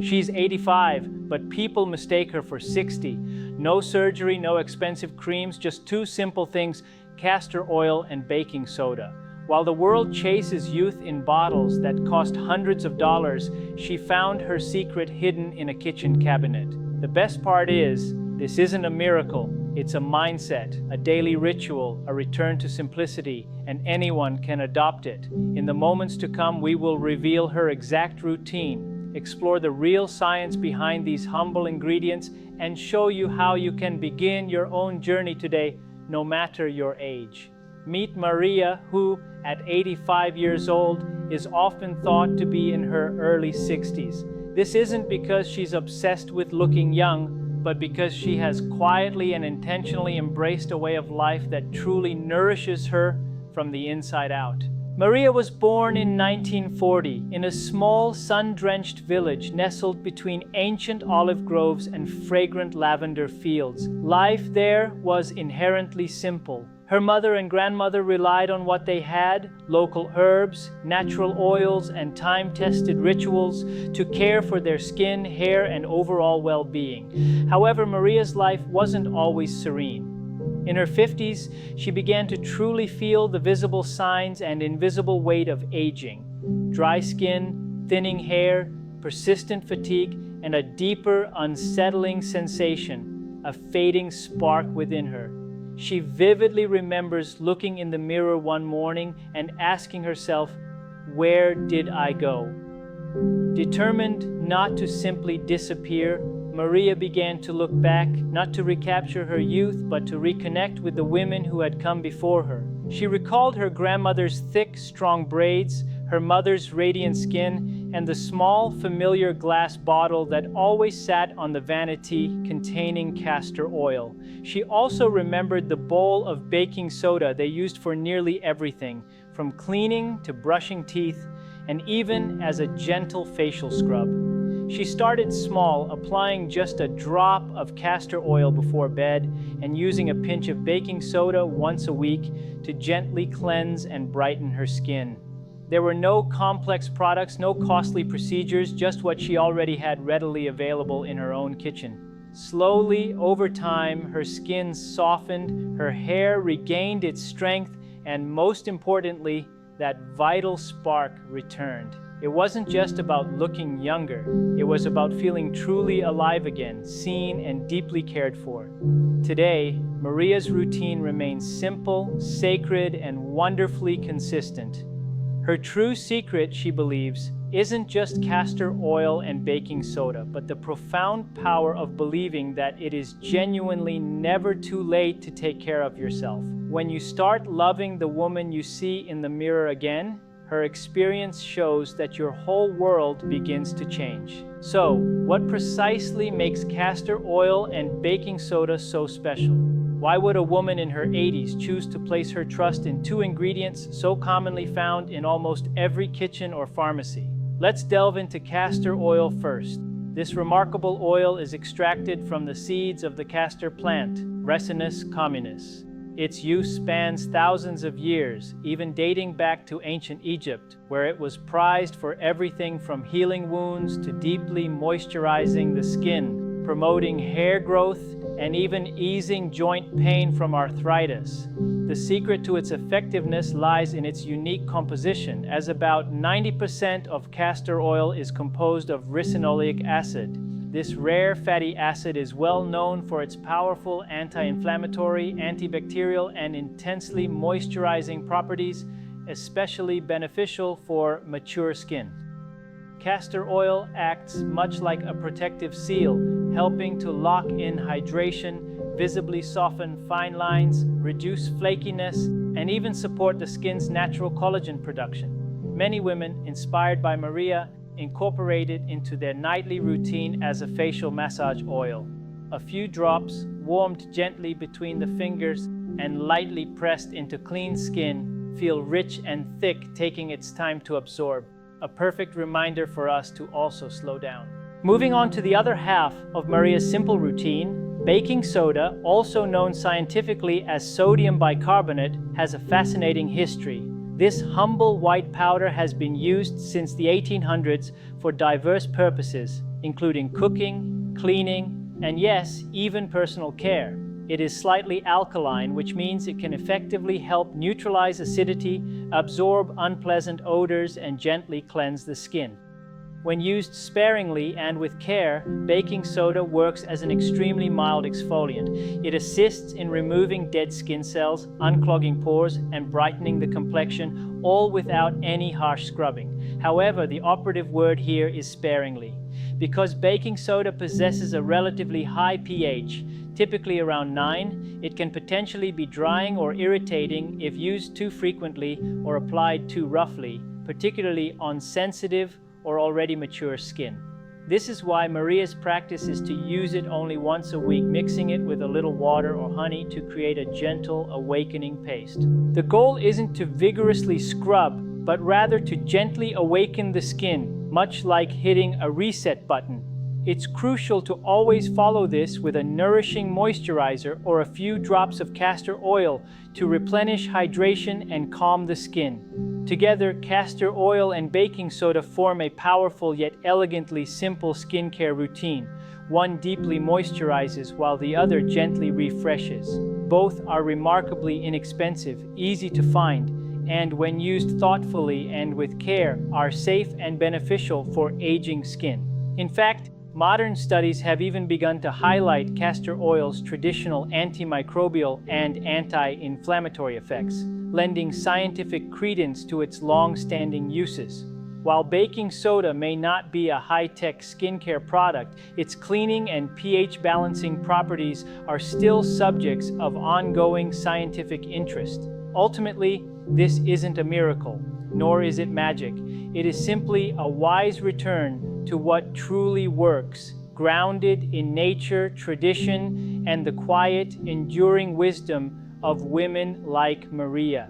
She's 85, but people mistake her for 60. No surgery, no expensive creams, just two simple things: castor oil and baking soda. While the world chases youth in bottles that cost hundreds of dollars, she found her secret hidden in a kitchen cabinet. The best part is, this isn't a miracle. It's a mindset, a daily ritual, a return to simplicity, and anyone can adopt it. In the moments to come, we will reveal her exact routine, explore the real science behind these humble ingredients, and show you how you can begin your own journey today, no matter your age. Meet Maria, who, at 85 years old, is often thought to be in her early 60s. This isn't because she's obsessed with looking young, but because she has quietly and intentionally embraced a way of life that truly nourishes her from the inside out. Maria was born in 1940 in a small, sun-drenched village nestled between ancient olive groves and fragrant lavender fields. Life there was inherently simple. Her mother and grandmother relied on what they had: local herbs, natural oils, and time-tested rituals to care for their skin, hair, and overall well-being. However, Maria's life wasn't always serene. In her 50s, she began to truly feel the visible signs and invisible weight of aging: dry skin, thinning hair, persistent fatigue, and a deeper, unsettling sensation, a fading spark within her. She vividly remembers looking in the mirror one morning and asking herself, "Where did I go?" Determined not to simply disappear, Maria began to look back, not to recapture her youth, but to reconnect with the women who had come before her. She recalled her grandmother's thick, strong braids, her mother's radiant skin, and the small, familiar glass bottle that always sat on the vanity containing castor oil. She also remembered the bowl of baking soda they used for nearly everything, from cleaning to brushing teeth, and even as a gentle facial scrub. She started small, applying just a drop of castor oil before bed and using a pinch of baking soda once a week to gently cleanse and brighten her skin. There were no complex products, no costly procedures, just what she already had readily available in her own kitchen. Slowly, over time, her skin softened, her hair regained its strength, and most importantly, that vital spark returned. It wasn't just about looking younger, it was about feeling truly alive again, seen and deeply cared for. Today, Maria's routine remains simple, sacred, and wonderfully consistent. Her true secret, she believes, isn't just castor oil and baking soda, but the profound power of believing that it is genuinely never too late to take care of yourself. When you start loving the woman you see in the mirror again, her experience shows that your whole world begins to change. So, what precisely makes castor oil and baking soda so special? Why would a woman in her 80s choose to place her trust in two ingredients so commonly found in almost every kitchen or pharmacy? Let's delve into castor oil first. This remarkable oil is extracted from the seeds of the castor plant, Ricinus communis. Its use spans thousands of years, even dating back to ancient Egypt, where it was prized for everything from healing wounds to deeply moisturizing the skin, promoting hair growth, and even easing joint pain from arthritis. The secret to its effectiveness lies in its unique composition, as about 90% of castor oil is composed of ricinoleic acid. This rare fatty acid is well known for its powerful anti-inflammatory, antibacterial, and intensely moisturizing properties, especially beneficial for mature skin. Castor oil acts much like a protective seal, helping to lock in hydration, visibly soften fine lines, reduce flakiness, and even support the skin's natural collagen production. Many women, inspired by Maria, incorporate it into their nightly routine as a facial massage oil. A few drops, warmed gently between the fingers and lightly pressed into clean skin, feel rich and thick, taking its time to absorb. A perfect reminder for us to also slow down. Moving on to the other half of Maria's simple routine, baking soda, also known scientifically as sodium bicarbonate, has a fascinating history. This humble white powder has been used since the 1800s for diverse purposes, including cooking, cleaning, and yes, even personal care. It is slightly alkaline, which means it can effectively help neutralize acidity, absorb unpleasant odors, and gently cleanse the skin. When used sparingly and with care, baking soda works as an extremely mild exfoliant. It assists in removing dead skin cells, unclogging pores, and brightening the complexion, all without any harsh scrubbing. However, the operative word here is sparingly. Because baking soda possesses a relatively high pH, typically around 9, it can potentially be drying or irritating if used too frequently or applied too roughly, particularly on sensitive or already mature skin. This is why Maria's practice is to use it only once a week, mixing it with a little water or honey to create a gentle, awakening paste. The goal isn't to vigorously scrub, but rather to gently awaken the skin, much like hitting a reset button. It's crucial to always follow this with a nourishing moisturizer or a few drops of castor oil to replenish hydration and calm the skin. Together, castor oil and baking soda form a powerful yet elegantly simple skincare routine. One deeply moisturizes while the other gently refreshes. Both are remarkably inexpensive, easy to find, and when used thoughtfully and with care, are safe and beneficial for aging skin. In fact, modern studies have even begun to highlight castor oil's traditional antimicrobial and anti-inflammatory effects, lending scientific credence to its long-standing uses. While baking soda may not be a high-tech skincare product, its cleaning and pH balancing properties are still subjects of ongoing scientific interest. Ultimately, this isn't a miracle, nor is it magic. It is simply a wise return to what truly works, grounded in nature, tradition, and the quiet, enduring wisdom of women like Maria.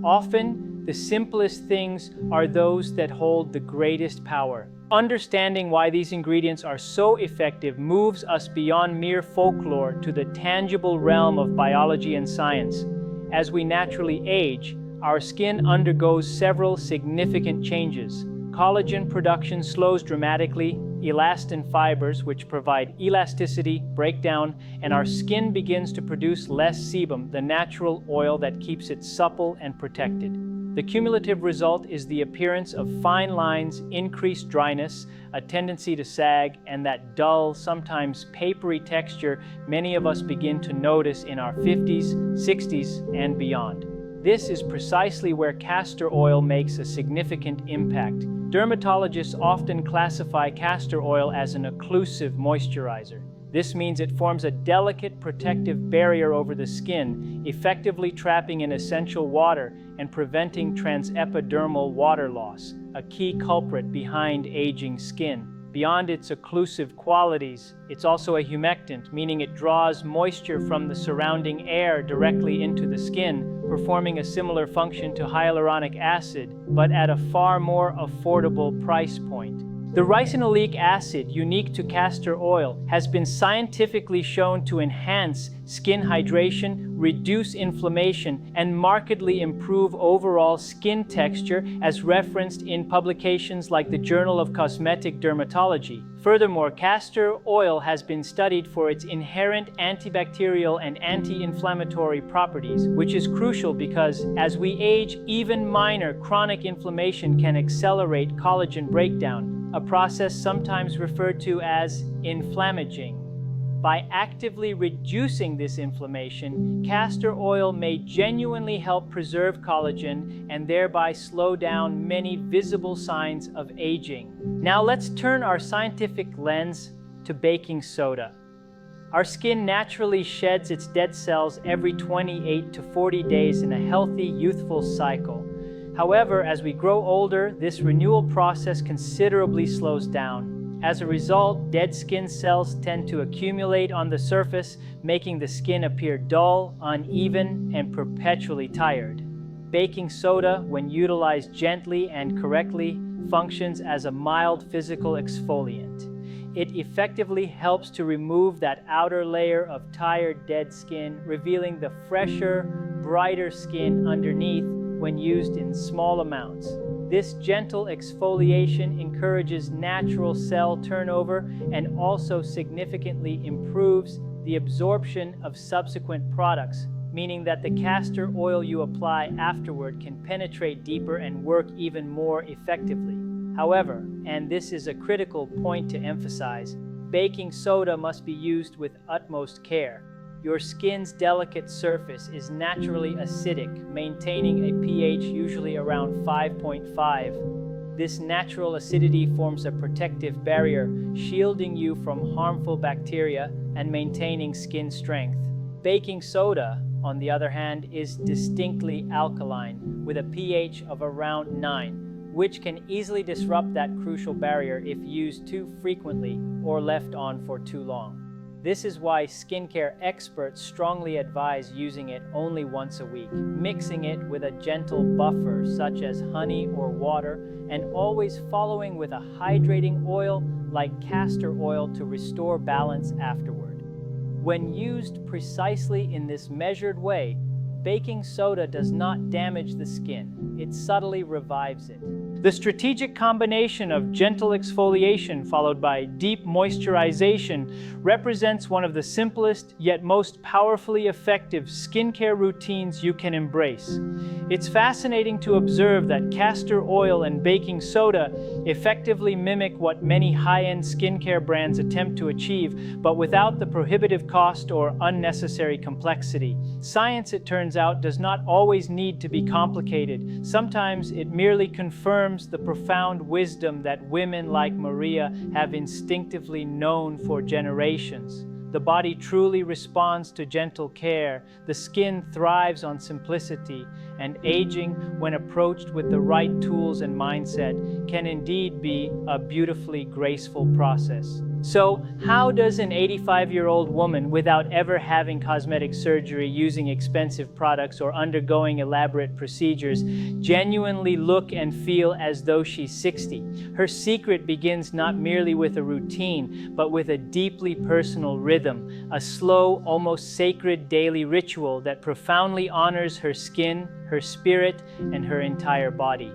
Often, the simplest things are those that hold the greatest power. Understanding why these ingredients are so effective moves us beyond mere folklore to the tangible realm of biology and science. As we naturally age, our skin undergoes several significant changes. Collagen production slows dramatically, elastin fibers, which provide elasticity, break down, and our skin begins to produce less sebum, the natural oil that keeps it supple and protected. The cumulative result is the appearance of fine lines, increased dryness, a tendency to sag, and that dull, sometimes papery texture many of us begin to notice in our 50s, 60s, and beyond. This is precisely where castor oil makes a significant impact. Dermatologists often classify castor oil as an occlusive moisturizer. This means it forms a delicate protective barrier over the skin, effectively trapping in essential water and preventing transepidermal water loss, a key culprit behind aging skin. Beyond its occlusive qualities, it's also a humectant, meaning it draws moisture from the surrounding air directly into the skin, performing a similar function to hyaluronic acid, but at a far more affordable price point. The ricinoleic acid, unique to castor oil, has been scientifically shown to enhance skin hydration, reduce inflammation, and markedly improve overall skin texture, as referenced in publications like the Journal of Cosmetic Dermatology. Furthermore, castor oil has been studied for its inherent antibacterial and anti-inflammatory properties, which is crucial because, as we age, even minor chronic inflammation can accelerate collagen breakdown, a process sometimes referred to as inflammaging. By actively reducing this inflammation, castor oil may genuinely help preserve collagen and thereby slow down many visible signs of aging. Now let's turn our scientific lens to baking soda. Our skin naturally sheds its dead cells every 28 to 40 days in a healthy, youthful cycle. However, as we grow older, this renewal process considerably slows down. As a result, dead skin cells tend to accumulate on the surface, making the skin appear dull, uneven, and perpetually tired. Baking soda, when utilized gently and correctly, functions as a mild physical exfoliant. It effectively helps to remove that outer layer of tired, dead skin, revealing the fresher, brighter skin underneath when used in small amounts. This gentle exfoliation encourages natural cell turnover and also significantly improves the absorption of subsequent products, meaning that the castor oil you apply afterward can penetrate deeper and work even more effectively. However, and this is a critical point to emphasize, baking soda must be used with utmost care. Your skin's delicate surface is naturally acidic, maintaining a pH usually around 5.5. This natural acidity forms a protective barrier, shielding you from harmful bacteria and maintaining skin strength. Baking soda, on the other hand, is distinctly alkaline, with a pH of around 9, which can easily disrupt that crucial barrier if used too frequently or left on for too long. This is why skincare experts strongly advise using it only once a week, mixing it with a gentle buffer such as honey or water, and always following with a hydrating oil like castor oil to restore balance afterward. When used precisely in this measured way, baking soda does not damage the skin, it subtly revives it. The strategic combination of gentle exfoliation followed by deep moisturization represents one of the simplest yet most powerfully effective skincare routines you can embrace. It's fascinating to observe that castor oil and baking soda effectively mimic what many high-end skincare brands attempt to achieve, but without the prohibitive cost or unnecessary complexity. Science, it turns out, does not always need to be complicated. Sometimes it merely confirms the profound wisdom that women like Maria have instinctively known for generations. The body truly responds to gentle care, the skin thrives on simplicity, and aging, when approached with the right tools and mindset, can indeed be a beautifully graceful process. So, how does an 85-year-old woman, without ever having cosmetic surgery, using expensive products, or undergoing elaborate procedures, genuinely look and feel as though she's 60? Her secret begins not merely with a routine, but with a deeply personal rhythm, a slow, almost sacred daily ritual that profoundly honors her skin, her spirit, and her entire body.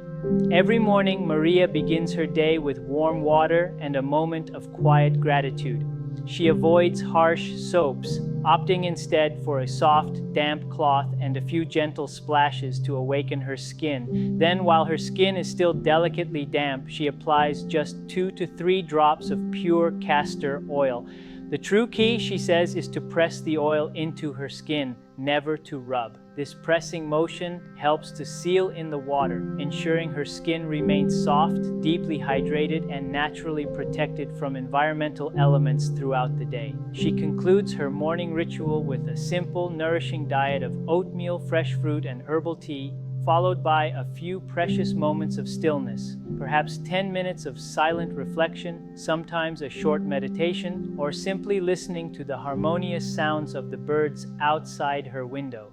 Every morning, Maria begins her day with warm water and a moment of quiet gratitude. She avoids harsh soaps, opting instead for a soft, damp cloth and a few gentle splashes to awaken her skin. Then, while her skin is still delicately damp, she applies just 2 to 3 drops of pure castor oil. The true key, she says, is to press the oil into her skin, never to rub. This pressing motion helps to seal in the water, ensuring her skin remains soft, deeply hydrated, and naturally protected from environmental elements throughout the day. She concludes her morning ritual with a simple, nourishing diet of oatmeal, fresh fruit, and herbal tea, followed by a few precious moments of stillness, perhaps 10 minutes of silent reflection, sometimes a short meditation, or simply listening to the harmonious sounds of the birds outside her window.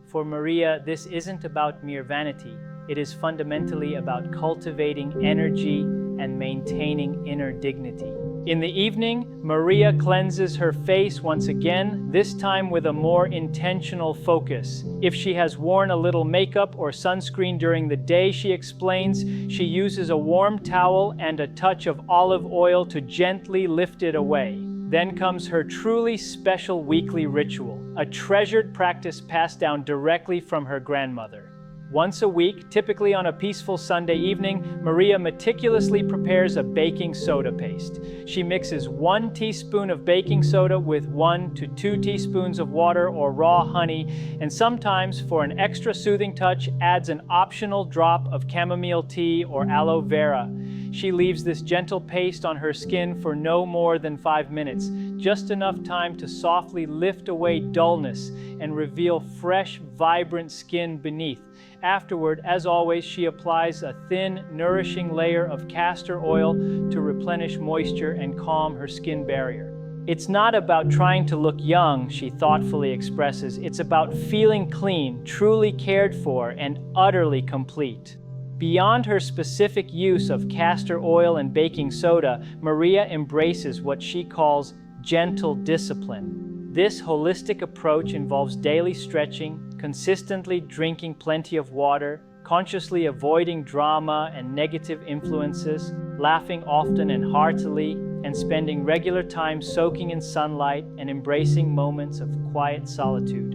For Maria, this isn't about mere vanity. It is fundamentally about cultivating energy and maintaining inner dignity. In the evening, Maria cleanses her face once again, this time with a more intentional focus. If she has worn a little makeup or sunscreen during the day, she explains, she uses a warm towel and a touch of olive oil to gently lift it away. Then comes her truly special weekly ritual, a treasured practice passed down directly from her grandmother. Once a week, typically on a peaceful Sunday evening, Maria meticulously prepares a baking soda paste. She mixes 1 teaspoon of baking soda with 1 to 2 teaspoons of water or raw honey, and sometimes, for an extra soothing touch, adds an optional drop of chamomile tea or aloe vera. She leaves this gentle paste on her skin for no more than 5 minutes, just enough time to softly lift away dullness and reveal fresh, vibrant skin beneath. Afterward, as always, she applies a thin, nourishing layer of castor oil to replenish moisture and calm her skin barrier. It's not about trying to look young, she thoughtfully expresses. It's about feeling clean, truly cared for, and utterly complete. Beyond her specific use of castor oil and baking soda, Maria embraces what she calls gentle discipline. This holistic approach involves daily stretching, consistently drinking plenty of water, consciously avoiding drama and negative influences, laughing often and heartily, and spending regular time soaking in sunlight and embracing moments of quiet solitude.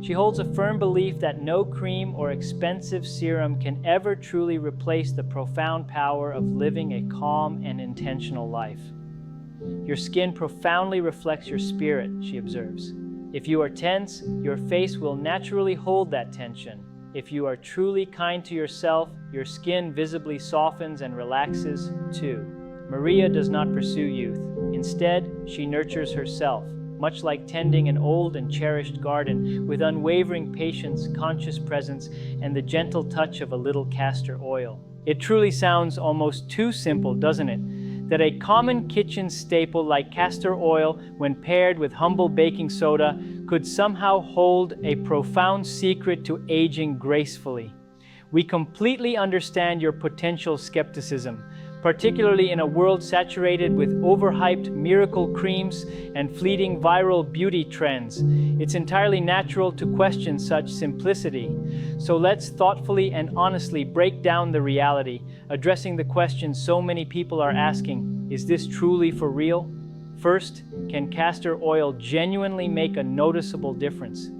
She holds a firm belief that no cream or expensive serum can ever truly replace the profound power of living a calm and intentional life. Your skin profoundly reflects your spirit, she observes. If you are tense, your face will naturally hold that tension. If you are truly kind to yourself, your skin visibly softens and relaxes too. Maria does not pursue youth. Instead, she nurtures herself, much like tending an old and cherished garden, with unwavering patience, conscious presence, and the gentle touch of a little castor oil. It truly sounds almost too simple, doesn't it? That a common kitchen staple like castor oil, when paired with humble baking soda, could somehow hold a profound secret to aging gracefully. We completely understand your potential skepticism, particularly in a world saturated with overhyped miracle creams and fleeting viral beauty trends. It's entirely natural to question such simplicity. So let's thoughtfully and honestly break down the reality, addressing the question so many people are asking: is this truly for real? First, can castor oil genuinely make a noticeable difference?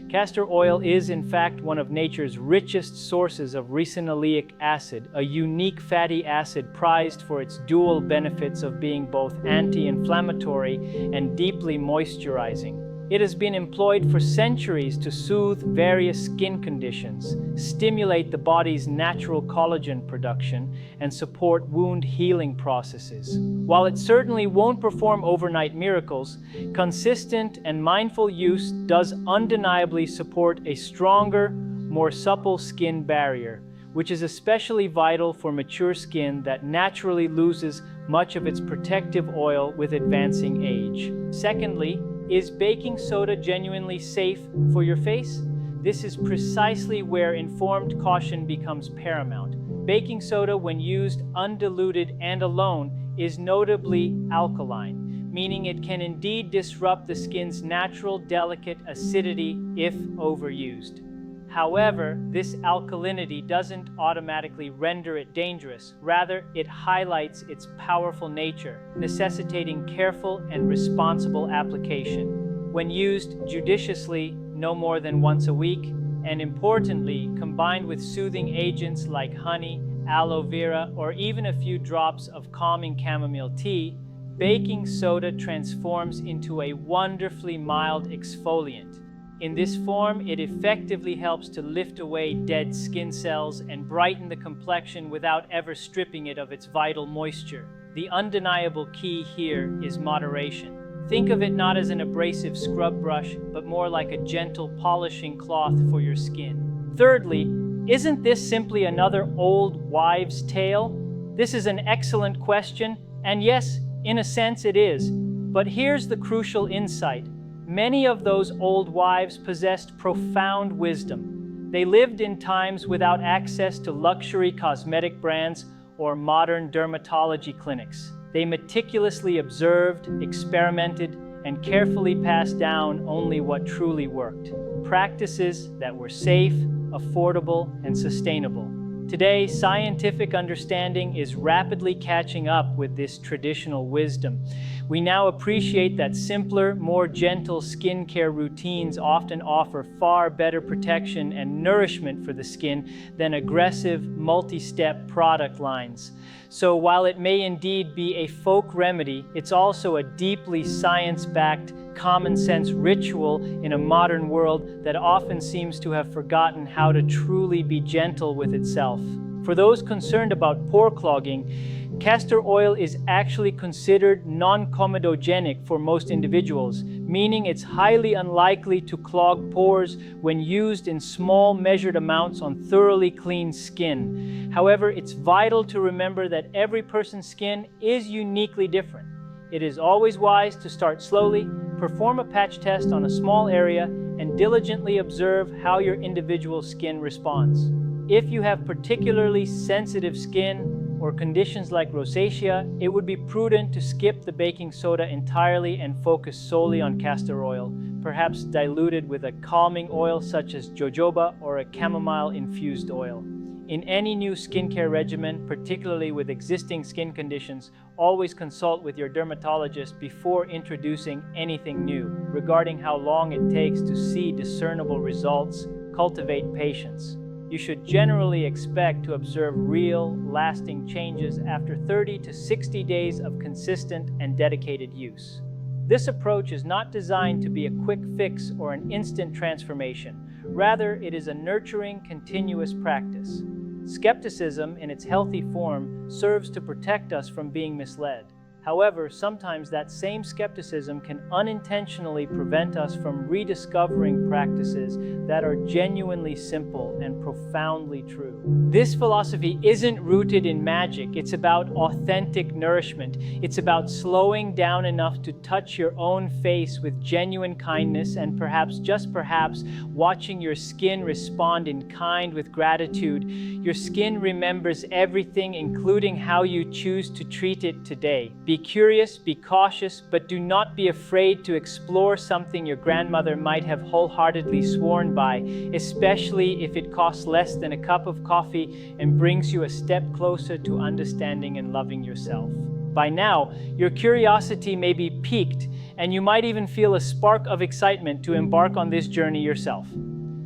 Castor oil is, in fact, one of nature's richest sources of ricinoleic acid, a unique fatty acid prized for its dual benefits of being both anti-inflammatory and deeply moisturizing. It has been employed for centuries to soothe various skin conditions, stimulate the body's natural collagen production, and support wound healing processes. While it certainly won't perform overnight miracles, consistent and mindful use does undeniably support a stronger, more supple skin barrier, which is especially vital for mature skin that naturally loses much of its protective oil with advancing age. Secondly, is baking soda genuinely safe for your face? This is precisely where informed caution becomes paramount. Baking soda, when used undiluted and alone, is notably alkaline, meaning it can indeed disrupt the skin's natural delicate acidity if overused. However, this alkalinity doesn't automatically render it dangerous. Rather, it highlights its powerful nature, necessitating careful and responsible application. When used judiciously, no more than once a week, and importantly, combined with soothing agents like honey, aloe vera, or even a few drops of calming chamomile tea, baking soda transforms into a wonderfully mild exfoliant. In this form, it effectively helps to lift away dead skin cells and brighten the complexion without ever stripping it of its vital moisture. The undeniable key here is moderation. Think of it not as an abrasive scrub brush, but more like a gentle polishing cloth for your skin. Thirdly, isn't this simply another old wives' tale? This is an excellent question, and yes, in a sense it is. But here's the crucial insight. Many of those old wives possessed profound wisdom. They lived in times without access to luxury cosmetic brands or modern dermatology clinics. They meticulously observed, experimented, and carefully passed down only what truly worked. Practices that were safe, affordable, and sustainable. Today, scientific understanding is rapidly catching up with this traditional wisdom. We now appreciate that simpler, more gentle skincare routines often offer far better protection and nourishment for the skin than aggressive, multi-step product lines. So while it may indeed be a folk remedy, it's also a deeply science-backed, common-sense ritual in a modern world that often seems to have forgotten how to truly be gentle with itself. For those concerned about pore clogging, castor oil is actually considered non-comedogenic for most individuals, meaning it's highly unlikely to clog pores when used in small measured amounts on thoroughly clean skin. However, it's vital to remember that every person's skin is uniquely different. It is always wise to start slowly, perform a patch test on a small area, and diligently observe how your individual skin responds. If you have particularly sensitive skin or conditions like rosacea, it would be prudent to skip the baking soda entirely and focus solely on castor oil, perhaps diluted with a calming oil such as jojoba or a chamomile-infused oil. In any new skincare regimen, particularly with existing skin conditions, always consult with your dermatologist before introducing anything new. Regarding how long it takes to see discernible results, cultivate patience. You should generally expect to observe real, lasting changes after 30 to 60 days of consistent and dedicated use. This approach is not designed to be a quick fix or an instant transformation. Rather, it is a nurturing, continuous practice. Skepticism, in its healthy form, serves to protect us from being misled. However, sometimes that same skepticism can unintentionally prevent us from rediscovering practices that are genuinely simple and profoundly true. This philosophy isn't rooted in magic. It's about authentic nourishment. It's about slowing down enough to touch your own face with genuine kindness and perhaps, just perhaps, watching your skin respond in kind with gratitude. Your skin remembers everything, including how you choose to treat it today. Be curious, be cautious, but do not be afraid to explore something your grandmother might have wholeheartedly sworn by, especially if it costs less than a cup of coffee and brings you a step closer to understanding and loving yourself. By now, your curiosity may be piqued, and you might even feel a spark of excitement to embark on this journey yourself.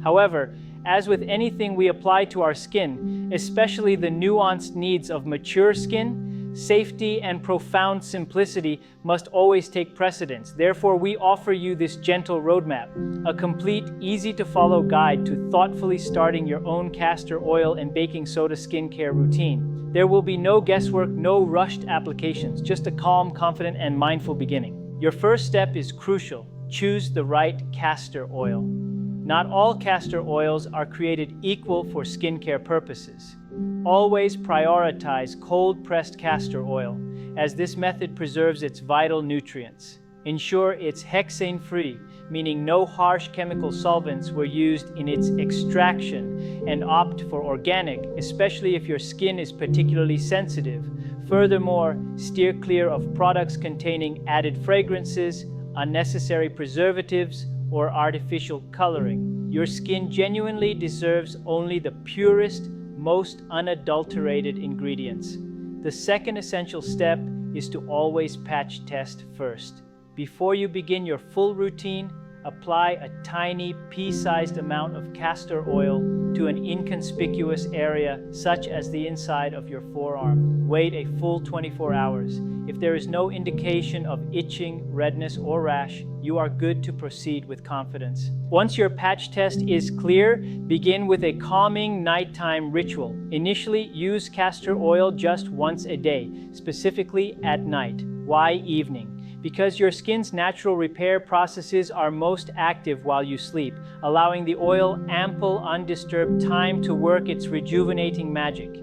However, as with anything we apply to our skin, especially the nuanced needs of mature skin, safety and profound simplicity must always take precedence. Therefore, we offer you this gentle roadmap, a complete, easy-to-follow guide to thoughtfully starting your own castor oil and baking soda skincare routine. There will be no guesswork, no rushed applications, just a calm, confident, and mindful beginning. Your first step is crucial. Choose the right castor oil. Not all castor oils are created equal for skincare purposes. Always prioritize cold-pressed castor oil, as this method preserves its vital nutrients. Ensure it's hexane-free, meaning no harsh chemical solvents were used in its extraction, and opt for organic, especially if your skin is particularly sensitive. Furthermore, steer clear of products containing added fragrances, unnecessary preservatives, or artificial coloring. Your skin genuinely deserves only the purest, most unadulterated ingredients. The second essential step is to always patch test first. Before you begin your full routine, apply a tiny pea-sized amount of castor oil to an inconspicuous area, such as the inside of your forearm. Wait a full 24 hours. If there is no indication of itching, redness, or rash, you are good to proceed with confidence. Once your patch test is clear, begin with a calming nighttime ritual. Initially, use castor oil just once a day, specifically at night. Why evening? Because your skin's natural repair processes are most active while you sleep, allowing the oil ample, undisturbed time to work its rejuvenating magic.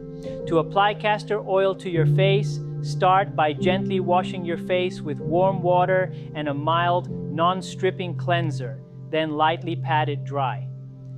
To apply castor oil to your face, start by gently washing your face with warm water and a mild, non-stripping cleanser, then lightly pat it dry.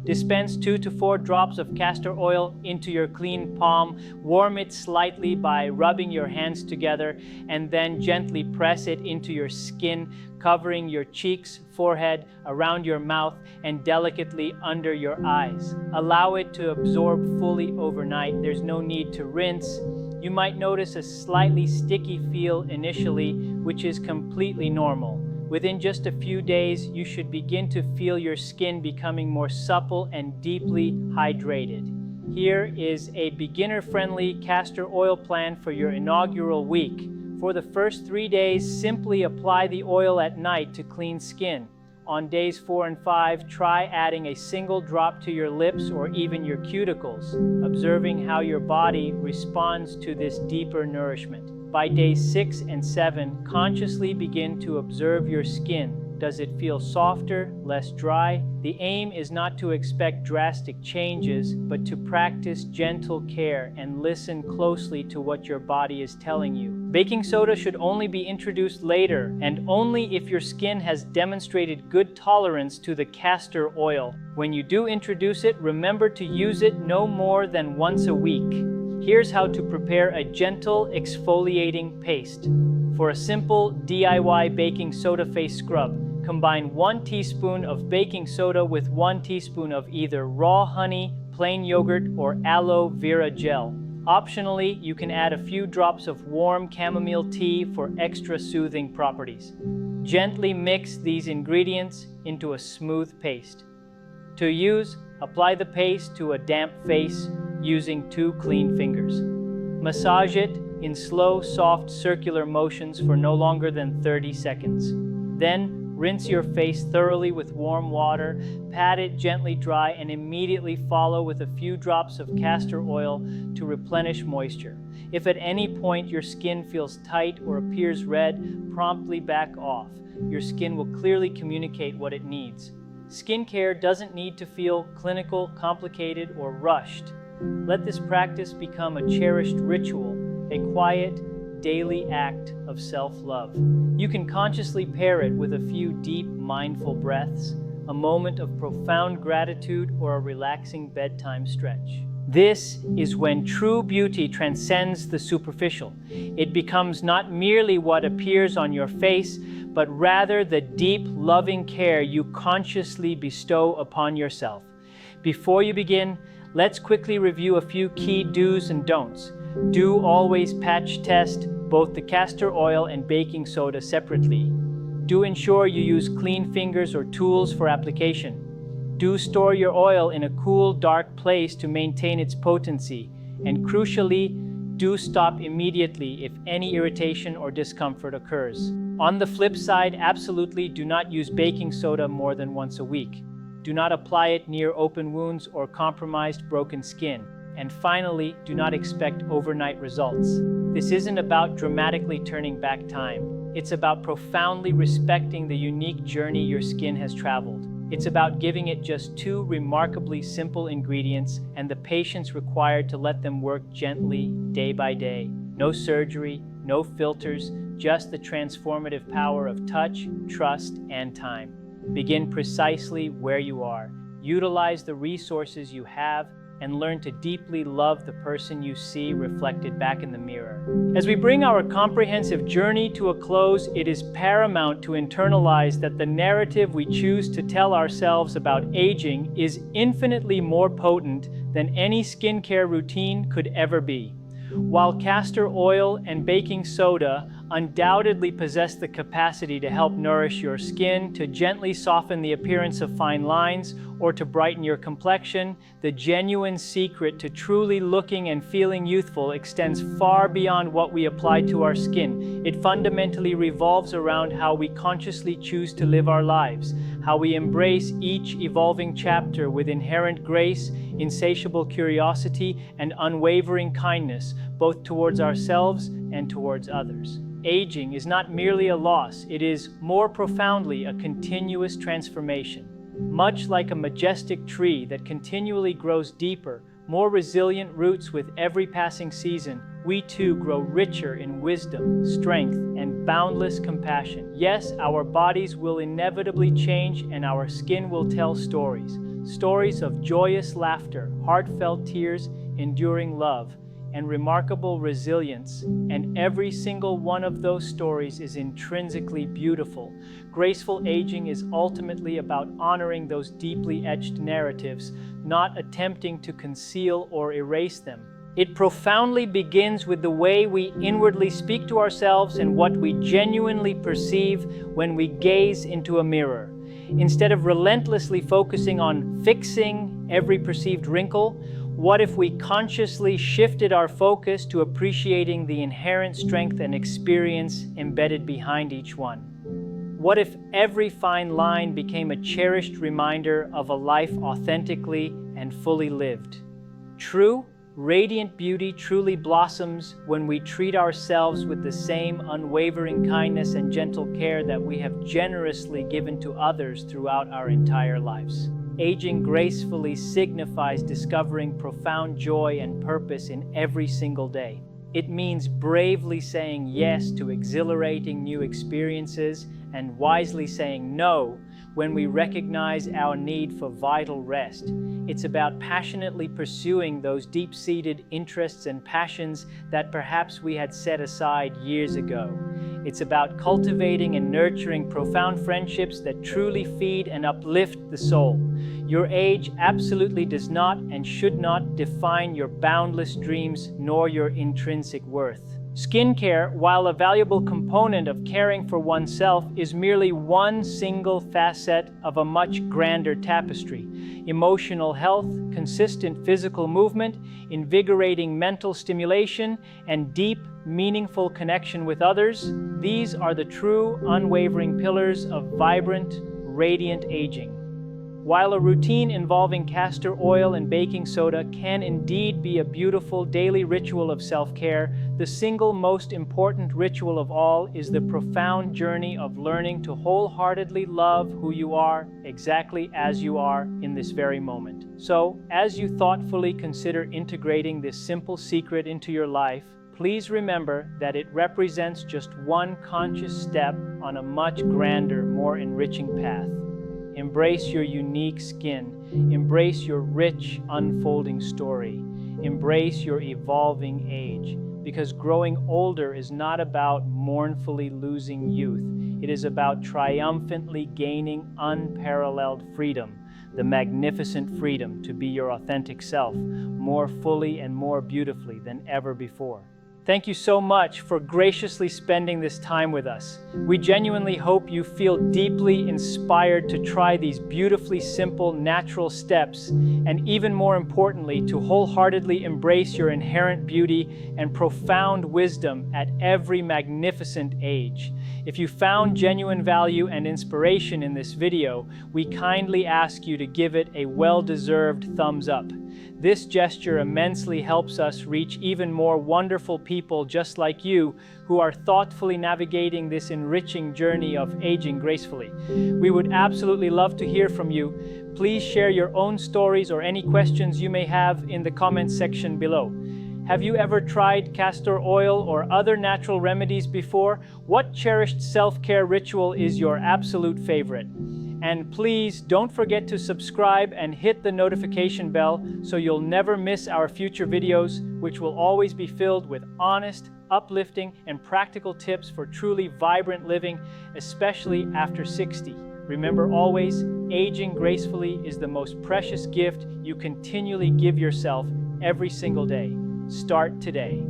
Dispense 2 to 4 drops of castor oil into your clean palm, warm it slightly by rubbing your hands together, and then gently press it into your skin, covering your cheeks, forehead, around your mouth, and delicately under your eyes. Allow it to absorb fully overnight. There's no need to rinse. You might notice a slightly sticky feel initially, which is completely normal. Within just a few days, you should begin to feel your skin becoming more supple and deeply hydrated. Here is a beginner-friendly castor oil plan for your inaugural week. For the first 3 days, simply apply the oil at night to clean skin. On days 4 and 5, try adding a single drop to your lips or even your cuticles, observing how your body responds to this deeper nourishment. By days 6 and 7, consciously begin to observe your skin. Does it feel softer, less dry? The aim is not to expect drastic changes, but to practice gentle care and listen closely to what your body is telling you. Baking soda should only be introduced later, and only if your skin has demonstrated good tolerance to the castor oil. When you do introduce it, remember to use it no more than once a week. Here's how to prepare a gentle exfoliating paste. For a simple DIY baking soda face scrub, combine 1 teaspoon of baking soda with 1 teaspoon of either raw honey, plain yogurt or aloe vera gel. Optionally, you can add a few drops of warm chamomile tea for extra soothing properties. Gently mix these ingredients into a smooth paste. To use, apply the paste to a damp face using 2 clean fingers. Massage it in slow, soft, circular motions for no longer than 30 seconds. Then, rinse your face thoroughly with warm water, pat it gently dry, and immediately follow with a few drops of castor oil to replenish moisture. If at any point your skin feels tight or appears red, promptly back off. Your skin will clearly communicate what it needs. Skincare doesn't need to feel clinical, complicated, or rushed. Let this practice become a cherished ritual, a quiet, daily act of self-love. You can consciously pair it with a few deep, mindful breaths, a moment of profound gratitude, or a relaxing bedtime stretch. This is when true beauty transcends the superficial. It becomes not merely what appears on your face, but rather the deep, loving care you consciously bestow upon yourself. Before you begin, let's quickly review a few key do's and don'ts. Do always patch test both the castor oil and baking soda separately. Do ensure you use clean fingers or tools for application. Do store your oil in a cool, dark place to maintain its potency. And crucially, do stop immediately if any irritation or discomfort occurs. On the flip side, absolutely do not use baking soda more than once a week. Do not apply it near open wounds or compromised broken skin. And finally, do not expect overnight results. This isn't about dramatically turning back time. It's about profoundly respecting the unique journey your skin has traveled. It's about giving it just 2 remarkably simple ingredients and the patience required to let them work gently, day by day. No surgery, no filters, just the transformative power of touch, trust, and time. Begin precisely where you are. Utilize the resources you have, and learn to deeply love the person you see reflected back in the mirror. As we bring our comprehensive journey to a close, it is paramount to internalize that the narrative we choose to tell ourselves about aging is infinitely more potent than any skincare routine could ever be. While castor oil and baking soda undoubtedly possess the capacity to help nourish your skin, to gently soften the appearance of fine lines, or to brighten your complexion, the genuine secret to truly looking and feeling youthful extends far beyond what we apply to our skin. It fundamentally revolves around how we consciously choose to live our lives, how we embrace each evolving chapter with inherent grace, insatiable curiosity, and unwavering kindness, both towards ourselves and towards others. Aging is not merely a loss, it is more profoundly a continuous transformation. Much like a majestic tree that continually grows deeper, more resilient roots with every passing season, we too grow richer in wisdom, strength, and boundless compassion. Yes, our bodies will inevitably change and our skin will tell stories. Stories of joyous laughter, heartfelt tears, enduring love, and remarkable resilience, and every single one of those stories is intrinsically beautiful. Graceful aging is ultimately about honoring those deeply etched narratives, not attempting to conceal or erase them. It profoundly begins with the way we inwardly speak to ourselves and what we genuinely perceive when we gaze into a mirror. Instead of relentlessly focusing on fixing every perceived wrinkle, what if we consciously shifted our focus to appreciating the inherent strength and experience embedded behind each one? What if every fine line became a cherished reminder of a life authentically and fully lived? True, radiant beauty truly blossoms when we treat ourselves with the same unwavering kindness and gentle care that we have generously given to others throughout our entire lives. Aging gracefully signifies discovering profound joy and purpose in every single day. It means bravely saying yes to exhilarating new experiences and wisely saying no when we recognize our need for vital rest. It's about passionately pursuing those deep-seated interests and passions that perhaps we had set aside years ago. It's about cultivating and nurturing profound friendships that truly feed and uplift the soul. Your age absolutely does not and should not define your boundless dreams nor your intrinsic worth. Skincare, while a valuable component of caring for oneself, is merely one single facet of a much grander tapestry. Emotional health, consistent physical movement, invigorating mental stimulation, and deep, meaningful connection with others, these are the true, unwavering pillars of vibrant, radiant aging. While a routine involving castor oil and baking soda can indeed be a beautiful daily ritual of self-care, the single most important ritual of all is the profound journey of learning to wholeheartedly love who you are exactly as you are in this very moment. So, as you thoughtfully consider integrating this simple secret into your life, please remember that it represents just one conscious step on a much grander, more enriching path. Embrace your unique skin. Embrace your rich, unfolding story. Embrace your evolving age. Because growing older is not about mournfully losing youth. It is about triumphantly gaining unparalleled freedom, the magnificent freedom to be your authentic self, more fully and more beautifully than ever before. Thank you so much for graciously spending this time with us. We genuinely hope you feel deeply inspired to try these beautifully simple, natural steps, and even more importantly, to wholeheartedly embrace your inherent beauty and profound wisdom at every magnificent age. If you found genuine value and inspiration in this video, we kindly ask you to give it a well-deserved thumbs up. This gesture immensely helps us reach even more wonderful people just like you who are thoughtfully navigating this enriching journey of aging gracefully. We would absolutely love to hear from you. Please share your own stories or any questions you may have in the comments section below. Have you ever tried castor oil or other natural remedies before? What cherished self-care ritual is your absolute favorite? And please don't forget to subscribe and hit the notification bell so you'll never miss our future videos, which will always be filled with honest, uplifting, and practical tips for truly vibrant living, especially after 60. Remember always, aging gracefully is the most precious gift you continually give yourself every single day. Start today.